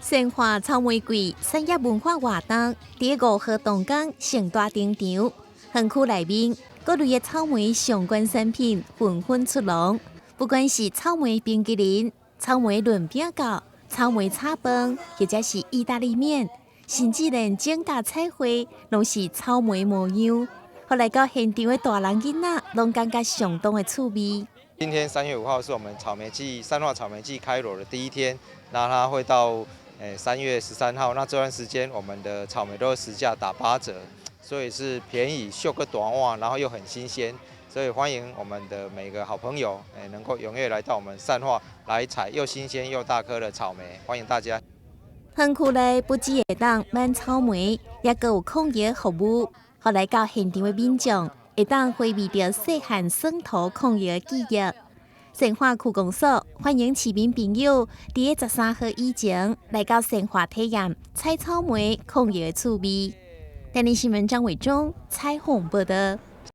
鲜花草玫瑰产业文化活动第5号动工盛大登场，园区内面各类的草莓相关产品纷纷出笼，不管是草莓冰淇淋、草莓润饼糕、草莓炒饭，或者是意大利面，甚至连整家菜花拢是草莓模样。后来到现场的大人囡仔，拢感觉相当的趣味。今天3月5号是我们草莓季善化草莓季开锣的第一天，那它会到3月13号，那这段时间我们的草莓都是实价打8折，所以是便宜、秀个短袜，然后又很新鲜，所以欢迎我们的每个好朋友能够踊跃来到我们善化来采又新鲜又大颗的草莓，欢迎大家。园区内不只会当买草莓，也各有控业服务。后来到现场的民众会当回味到细汉省图控业的记忆。善化区公所欢迎市民朋友伫个13号以前来到善化体验采草莓控业的趣味。台南新闻张伟忠采访报道。